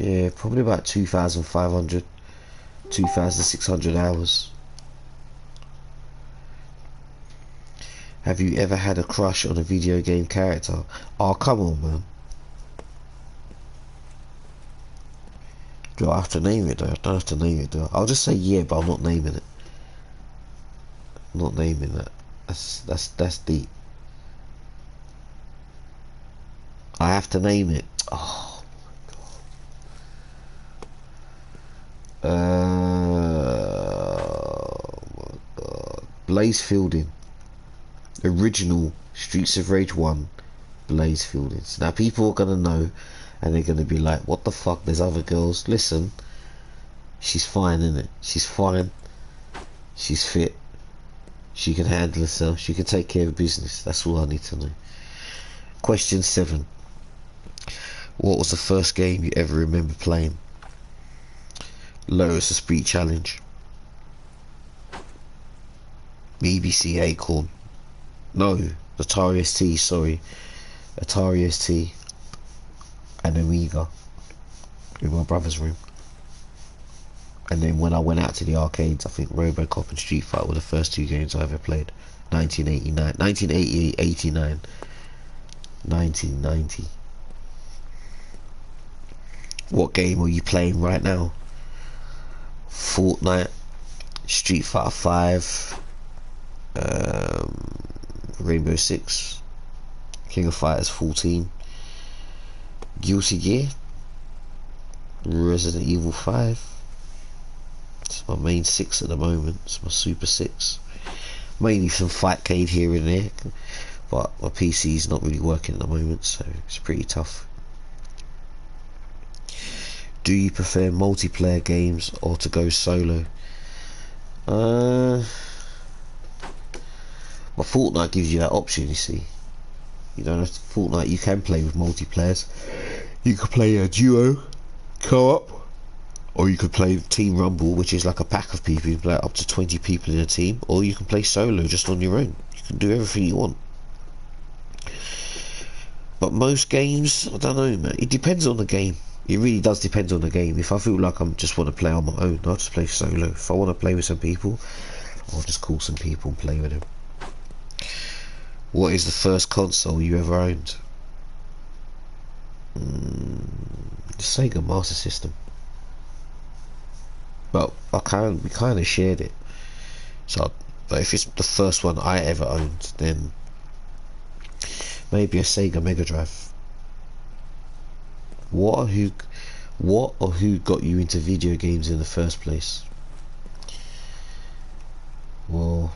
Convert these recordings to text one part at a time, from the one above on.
Yeah, probably about 2,500, 2,600 hours. Have you ever had a crush on a video game character? Oh, come on, man. Do I have to name it though? I don't have to name it though. I'll just say yeah, but I'm not naming it. I'm not naming that. That's deep. I have to name it. Oh my god. Blaze Fielding. Original Streets of Rage 1. Blaze Fielding. So now people are gonna know, and they're gonna be like, what the fuck, there's other girls. Listen, she's fine, innit? She's fine. She's fit. She can handle herself. She can take care of business. That's all I need to know. Question 7. What was the first game you ever remember playing? Lotus Esprit Challenge. BBC Acorn. No, Atari ST, sorry. Atari ST and Amiga in my brother's room. And then when I went out to the arcades, I think Robocop and Street Fighter were the first 2 games I ever played. 1989, 1988, 89, 1990. What game are you playing right now? Fortnite, Street Fighter 5, Rainbow Six, King of Fighters 14, Guilty Gear, Resident Evil 5. It's my main 6 at the moment. It's my Super 6. Mainly some Fightcade here and there, but my PC's not really working at the moment, so it's pretty tough. Do you prefer multiplayer games or to go solo? Well, Fortnite gives you that option, you see. You don't have to, Fortnite you can play with multiplayers. You could play a duo, co-op, or you could play Team Rumble, which is like a pack of people. You can play up to 20 people in a team, or you can play solo just on your own. You can do everything you want. But most games, I don't know, man. It depends on the game. It really does depend on the game. If I feel like I just want to play on my own, I'll just play solo. If I want to play with some people, I'll just call some people and play with them. What is the first console you ever owned? The Sega Master System. But we kind of shared it. So, but if it's the first one I ever owned, then maybe a Sega Mega Drive. What or who got you into video games in the first place? Well,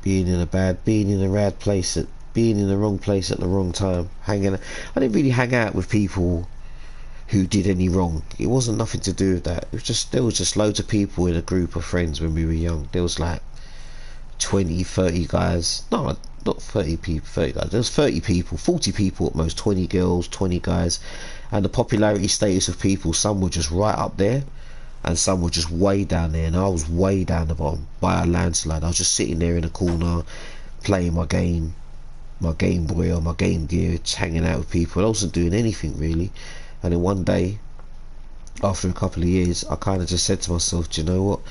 being in the wrong place at the wrong time. I didn't really hang out with people who did any wrong. It wasn't nothing to do with that. It was just, there was just loads of people in a group of friends when we were young. There was like 20, 30 guys. No, not 30 people, 30 guys. There was 30 people, 40 people at most, 20 girls, 20 guys. And the popularity status of people, some were just right up there and some were just way down there, and I was way down the bottom by a landslide. I was just sitting there in a corner playing my Game Boy or my Game Gear, just hanging out with people. I wasn't doing anything really. And then one day, after a couple of years, I kind of just said to myself, do you know what,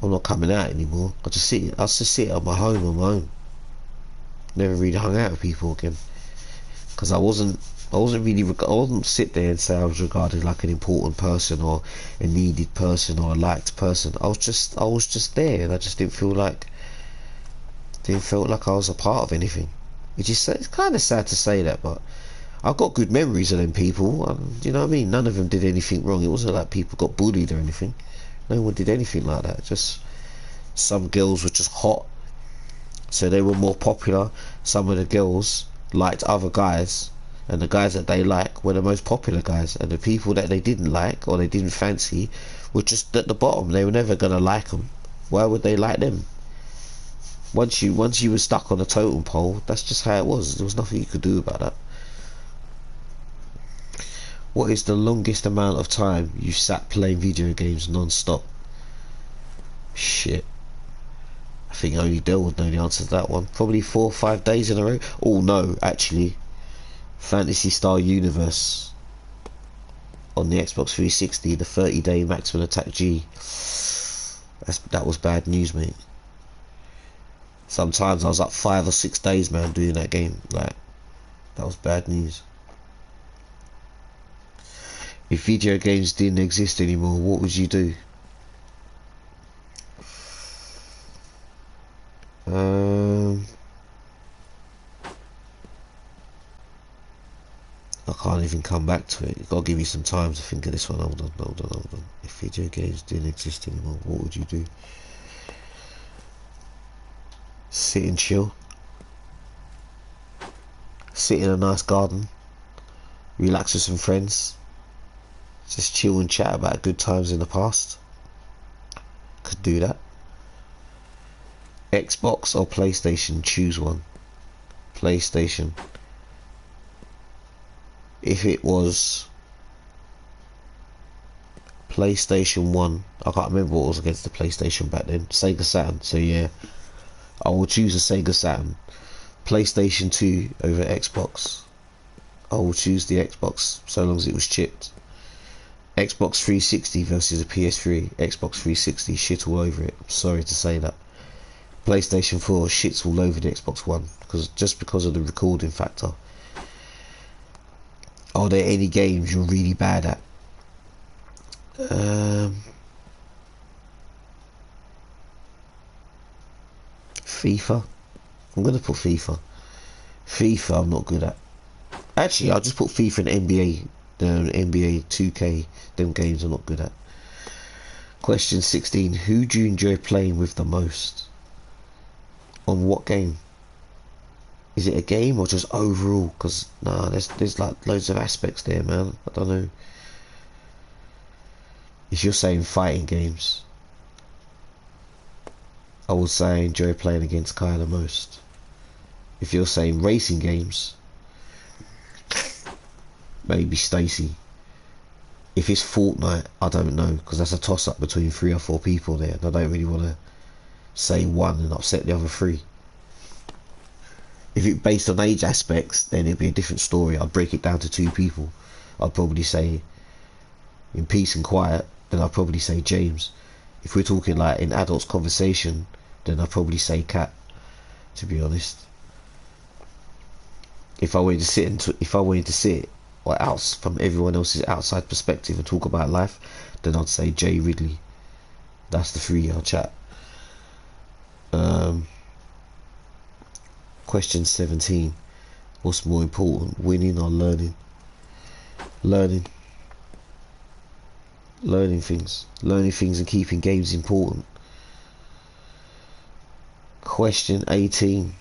I'm not coming out anymore. I'll just sit at my home on my own. Never really hung out with people again, because I wasn't sit there and say I was regarded like an important person or a needed person or a liked person. I was just there, and I just didn't feel like I was a part of anything. It's kind of sad to say that, but I've got good memories of them people. You know what I mean? None of them did anything wrong. It wasn't like people got bullied or anything. No one did anything like that. Just some girls were just hot, so they were more popular. Some of the girls liked other guys, and the guys that they like were the most popular guys, and the people that they didn't like or they didn't fancy were just at the bottom. They were never gonna like them. Why would they like them? Once you were stuck on a totem pole, that's just how it was. There was nothing you could do about that. What is the longest amount of time you sat playing video games non-stop? Shit. I think only Dell would know the answer to that one. Probably 4 or 5 days in a row. Oh no, actually, Fantasy Star Universe on the Xbox 360, the 30-day maximum attack G. That was bad news, mate. Sometimes I was up 5 or 6 days, man, doing that game. Like, that was bad news. If video games didn't exist anymore, what would you do? I can't even come back to it. You've got to give me some time to think of this one. Hold on. If video games didn't exist anymore, what would you do? Sit and chill. Sit in a nice garden. Relax with some friends. Just chill and chat about good times in the past. Could do that. Xbox or PlayStation? Choose one. PlayStation. If it was PlayStation 1, I can't remember what was against the PlayStation back then. Sega Saturn. So yeah, I will choose a Sega Saturn. PlayStation 2 over Xbox. I will choose the Xbox so long as it was chipped. Xbox 360 versus a PS3. Xbox 360 shit all over it. I'm sorry to say that. PlayStation 4 shits all over the Xbox One because of the recording factor. Are there any games you're really bad at? FIFA. I'm gonna put FIFA. FIFA I'm not good at. Actually, I'll just put FIFA and NBA. The NBA 2K. Them games I'm not good at. Question 16. Who do you enjoy playing with the most? On what game? Is it a game or just overall? Because nah, there's like loads of aspects there, man. I don't know. If you're saying fighting games, I would say I enjoy playing against Kai the most. If you're saying racing games, maybe Stacy. If it's Fortnite, I don't know, because that's a toss-up between 3 or 4 people there, and I don't really want to say one and upset the other 3. If it's based on age aspects, then it'd be a different story. I'd break it down to 2 people. I'd probably say in peace and quiet, then I'd probably say James. If we're talking like in adults conversation, then I'd probably say Kat, to be honest. If I wanted to sit or else from everyone else's outside perspective and talk about life, then I'd say Jay Ridley. That's the 3 I'll chat. Question 17. What's more important, winning or learning? Learning things and keeping games important. Question 18.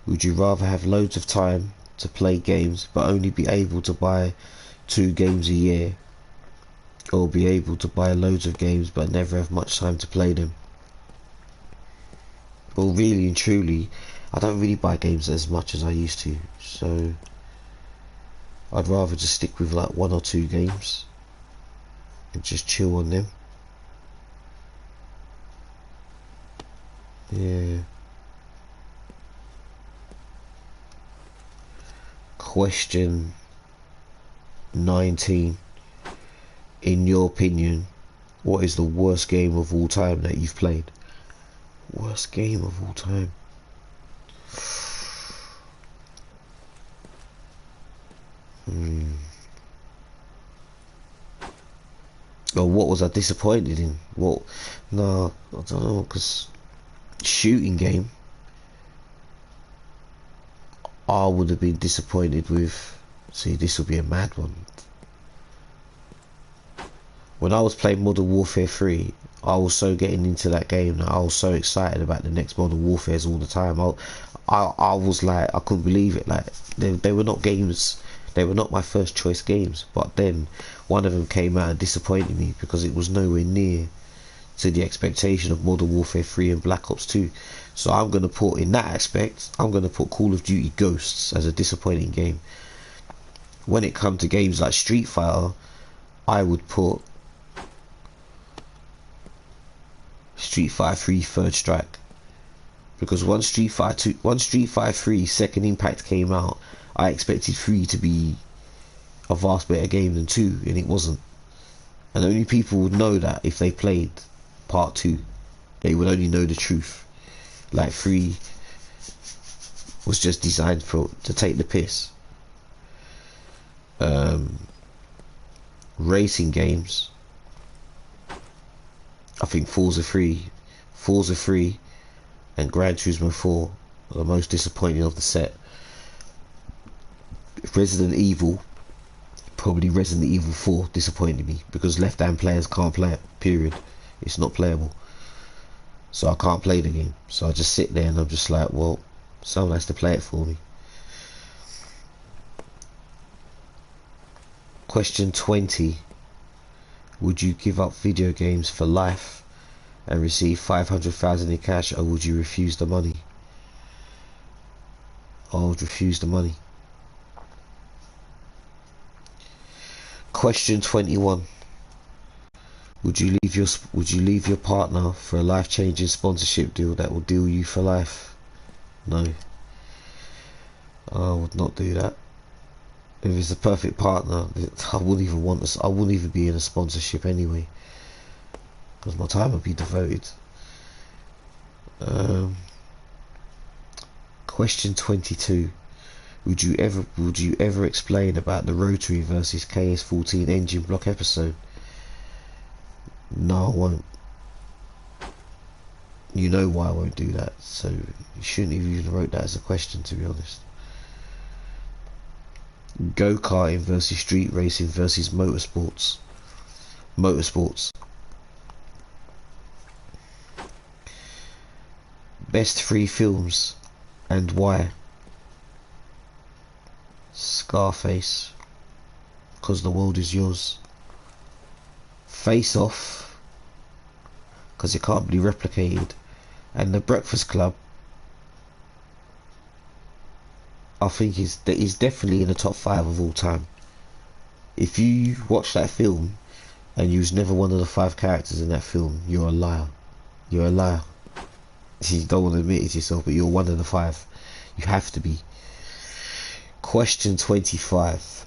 Would you rather have loads of time to play games but only be able to buy 2 games a year, or be able to buy loads of games but never have much time to play them? Well, really and truly, I don't really buy games as much as I used to, so I'd rather just stick with like 1 or 2 games and just chill on them. Yeah. Question 19. In your opinion, what is the worst game of all time that you've played? Worst game of all time. Or what was I disappointed in? What? No, I don't know, because shooting game, I would have been disappointed with. See, this will be a mad one. When I was playing Modern Warfare 3, I was so getting into that game that I was so excited about the next Modern Warfares all the time. I was like, I couldn't believe it. Like, they were not games, they were not my first choice games, but then one of them came out and disappointed me because it was nowhere near to the expectation of Modern Warfare 3 and Black Ops 2. So I'm going to put, in that aspect, I'm going to put Call of Duty Ghosts as a disappointing game. When it comes to games like Street Fighter, I would put Street Fighter 3 Third Strike. Because once Street Fighter 3 Second Impact came out, I expected 3 to be a vast better game than 2, and it wasn't. And only people would know that if they played part 2. They would only know the truth. Like 3 was just designed to take the piss. Racing games, I think Forza 3 and Gran Turismo 4 are the most disappointing of the set. Resident Evil, probably Resident Evil 4 disappointed me, because left-hand players can't play it, period. It's not playable, so I can't play the game. So I just sit there and I'm just like, well, someone has to play it for me. Question 20. Would you give up video games for life and receive 500,000 in cash, or would you refuse the money? I would refuse the money. Question 21. Would you leave your partner for a life-changing sponsorship deal that will deal you for life? No. I would not do that. If it's a perfect partner, I wouldn't even be in a sponsorship anyway, because my time would be devoted. Question 22. Would you ever explain about the Rotary versus KS14 engine block episode? No, I won't. You know why I won't do that, so you shouldn't have even wrote that as a question, to be honest. Go-karting versus street racing versus motorsports. Best 3 films and why? Scarface, because the world is yours. Face Off, because it can't be replicated. And The Breakfast Club, I think is definitely in the top 5 of all time. If you watch that film and you was never one of the 5 characters in that film, you're a liar. You're a liar. You don't want to admit it to yourself, but you're one of the 5. You have to be. Question 25.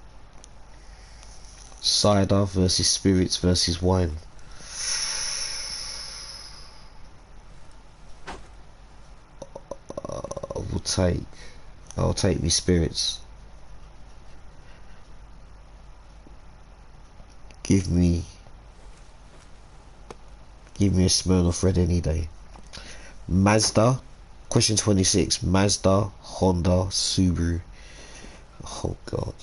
Cider versus spirits versus wine. I'll take me spirits. Give me a Smirnoff Red any day. Mazda. Question 26. Mazda, Honda, Subaru. Oh god.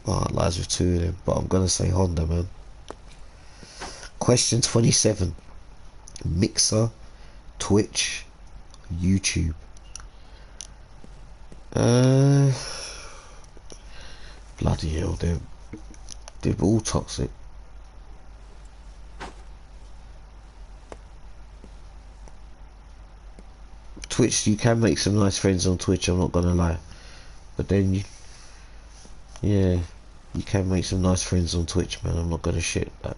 Oh, it lies with 2 of them, but I'm gonna say Honda, man. Question 27. Mixer, Twitch, YouTube. Bloody hell, they're all toxic. Twitch, you can make some nice friends on Twitch, I'm not gonna lie, but then you can make some nice friends on Twitch, man. I'm not gonna shit that.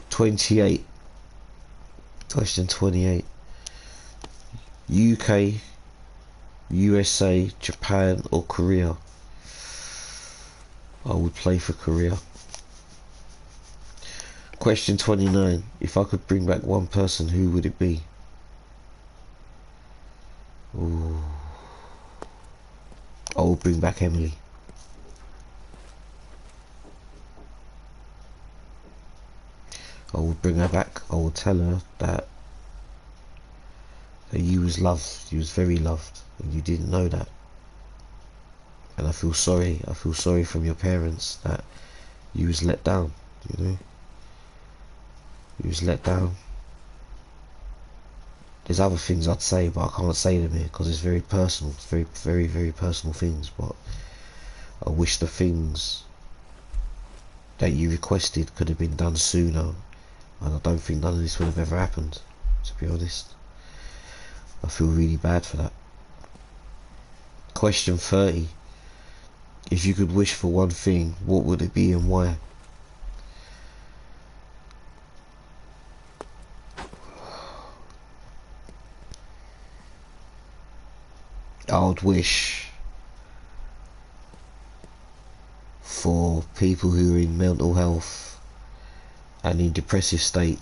28. Question 28. UK, USA, Japan or Korea? I would play for Korea. Question 29. If I could bring back one person, who would it be? Ooh. I will bring back Emily. I will bring her back. I will tell her that you was loved, you was very loved, and you didn't know that. And I feel sorry from your parents that you was let down, you know. You was let down. There's other things I'd say, but I can't say them here because it's very personal. It's very, very, very personal things. But I wish the things that you requested could have been done sooner, and I don't think none of this would have ever happened, to be honest. I feel really bad for that. Question 30. If you could wish for one thing, what would it be and why? I would wish for people who are in mental health and in depressive state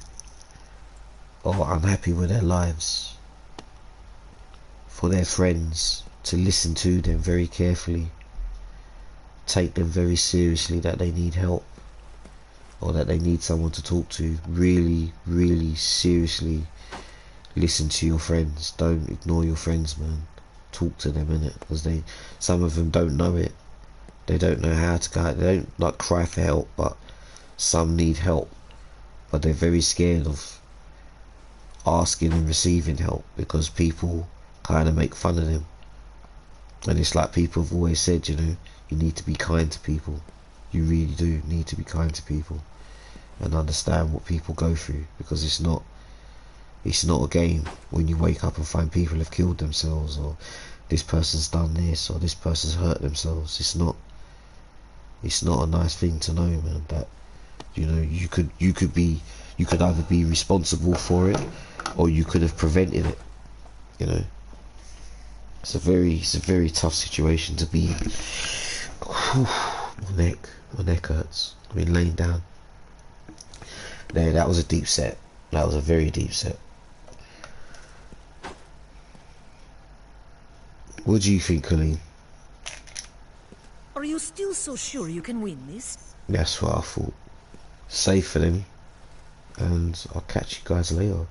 or unhappy with their lives, for their friends to listen to them very carefully, take them very seriously that they need help or that they need someone to talk to. Really, really seriously listen to your friends. Don't ignore your friends, man. Talk to them, innit? Because some of them don't know it. They don't know how to go. They don't like cry for help, but some need help, but they're very scared of asking and receiving help because people kind of make fun of them. And it's like people have always said, you know, you need to be kind to people. You really do need to be kind to people and understand what people go through, because it's not a game when you wake up and find people have killed themselves, or this person's done this, or this person's hurt themselves. It's not a nice thing to know, man, that, you know, you could either be responsible for it or you could have prevented it, you know. It's a very tough situation to be in. Whew, my neck hurts. I've been laying down. No, that was a deep set. That was a very deep set. What do you think, Colleen? Are you still so sure you can win this? That's what I thought. Safe for them. And I'll catch you guys later.